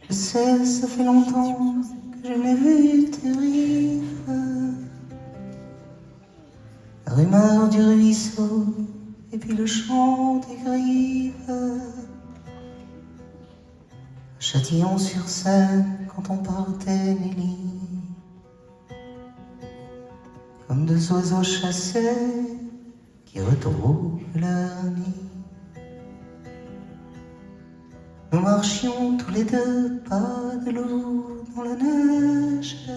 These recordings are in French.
Je sais, ça fait longtemps que je n'ai vu tes rives. La rumeur du ruisseau et puis le chant des grives. Châtillon-sur-Seine quand on partait Nelly, comme deux oiseaux chassés qui retrouvent leur nid. Nous marchions tous les deux pas de l'eau dans la neige.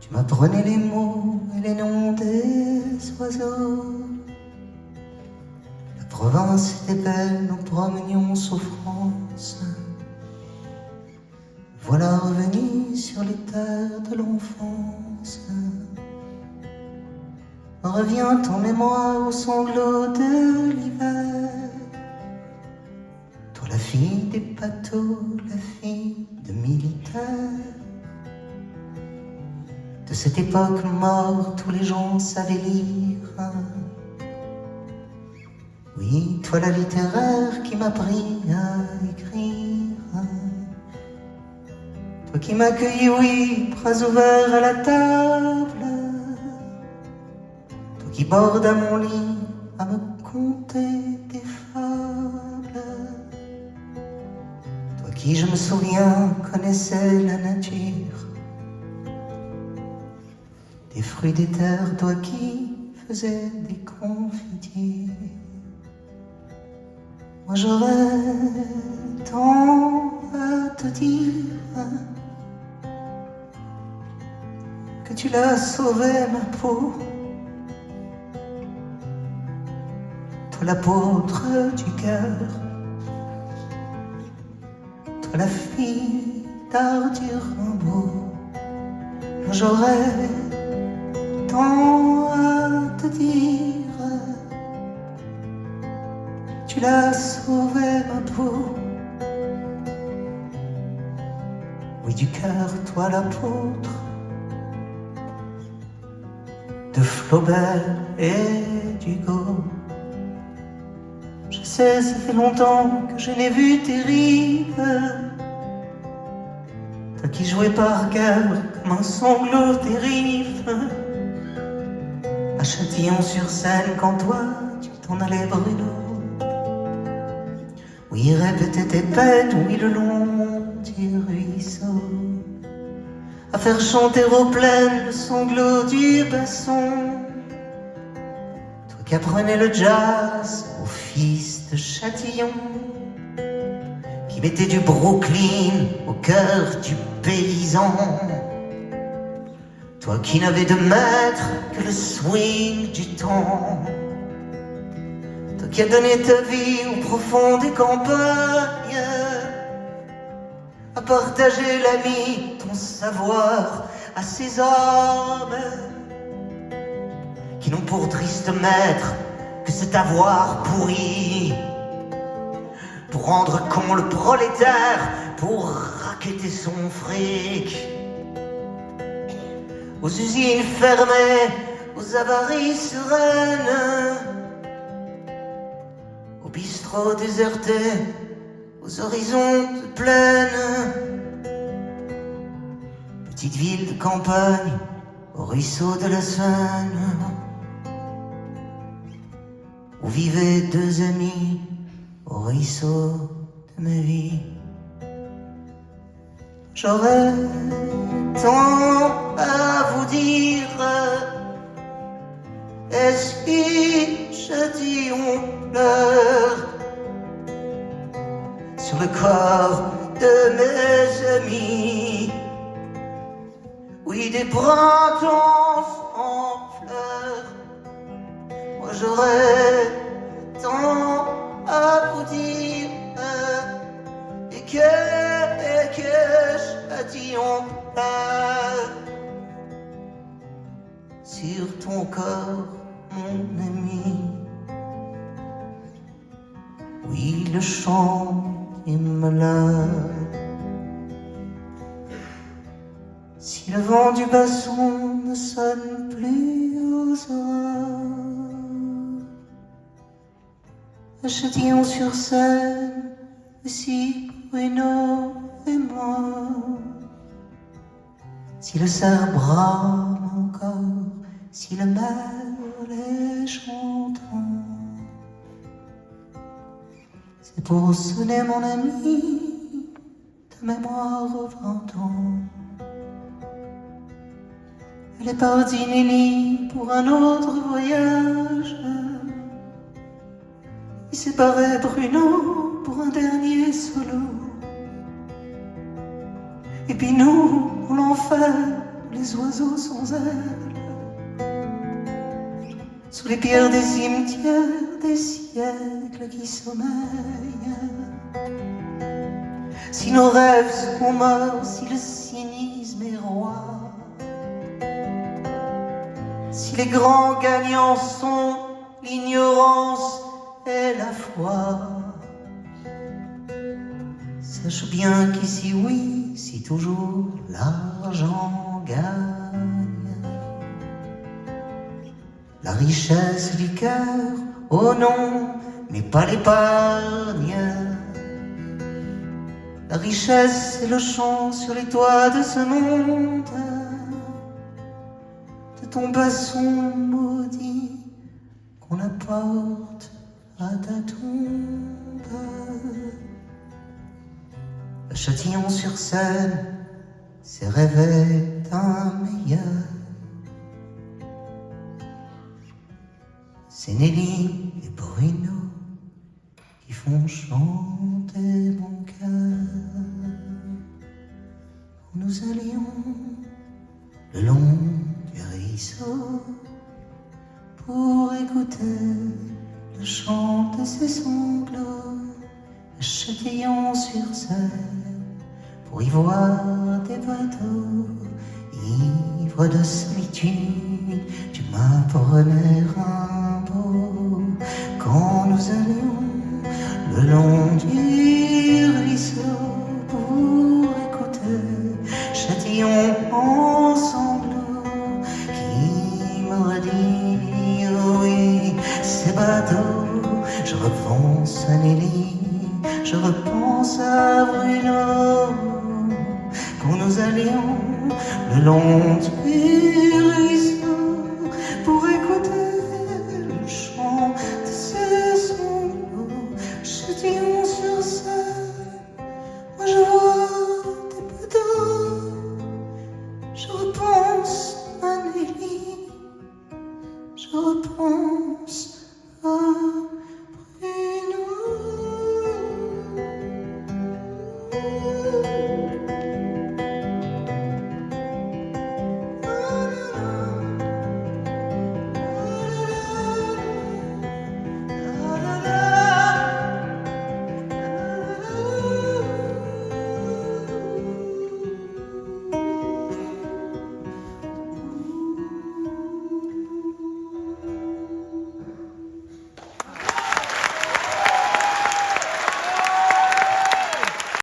Tu m'apprenais les mots et les noms des oiseaux. La province était belle, nous promenions souffrance. Voilà revenu sur les terres de l'enfance. Revient en mémoire aux sanglots de l'hiver. Toi la fille des bateaux, la fille de militaires. De cette époque morte où les gens savaient lire. Oui, toi la littéraire qui m'a appris à écrire. Toi qui m'accueillis, oui, bras ouverts à la table. Toi qui bordes à mon lit à me conter des fables. Toi qui, je me souviens, connaissais la nature. Des fruits des terres, toi qui faisais des confitures. Moi j'aurais tant à te dire que tu l'as sauvé ma peau. Toi l'apôtre du cœur, toi la fille d'Arthur Rimbaud. Moi j'aurais tant à te dire, tu l'as sauvé ma peau. Oui du cœur, toi l'apôtre de Flaubert et d'Hugo. Je sais, ça fait longtemps que je n'ai vu tes rives. Toi qui jouais par cœur comme un sanglot terrible. À Châtillon-sur-Seine quand toi tu t'en allais brûlot. Oui, répéter tes pètes, oui, le long du ruisseau. À faire chanter aux plaines le sanglot du basson. Toi qui apprenais le jazz au fils de Châtillon, qui mettait du Brooklyn au cœur du paysan. Toi qui n'avais de maître que le swing du temps. Toi qui as donné ta vie au profond des campagnes, à partager l'ami, ton savoir à ces hommes qui n'ont pour triste maître que cet avoir pourri, pour rendre con le prolétaire, pour racketter son fric. Aux usines fermées, aux avaries sereines, aux bistrots désertés, aux horizons de plaine. Petite ville de campagne, au ruisseau de la Seine, où vivaient deux amis, au ruisseau de ma vie. J'aurais tant à vous dire, et si Châtillon pleure sur le corps de mes amis, oui, des printemps en fleurs. Moi j'aurais tant à vous dire, et que Châtillon pleure sur ton corps, mon ami. Oui, le chant qui me l'a. Si le vent du basson ne sonne plus aux oreilles, à Châtillon-sur-Seine, si Bruno et moi. Si le cerf brame encore, si le merle est chantant, c'est pour sonner mon ami de mémoire au printemps. Elle est partie Nelly pour un autre voyage. Il séparait Bruno pour un dernier solo. Et puis nous, on l'enfer, les oiseaux sans ailes, sous les pierres des cimetières des siècles qui sommeillent. Si nos rêves sont morts, si le cynisme est roi, si les grands gagnants sont l'ignorance et la foi, sache bien qu'ici, oui, si toujours l'argent gagne, la richesse du cœur, oh non, n'est pas l'épargne. La richesse, c'est le chant sur les toits de ce monde, de ton basson maudit qu'on apporte à ta tombe. À Châtillon-sur-Seine, c'est rêver d'un meilleur. C'est Nelly et Bruno qui font chanter mon cœur. Nous allions le long du ruisseau pour écouter le chant de ses sanglots. À Châtillon-sur-Seine, pour y voir des bateaux, ivres de solitude, tu m'apprenais Rimbaud. Quand nous allions le long du ruisseau pour écouter Châtillon en sanglots, qui m'aurait dit, oh oui, ces bateaux. Je repense à Nelly, je repense à Bruno, quand nous allions le long du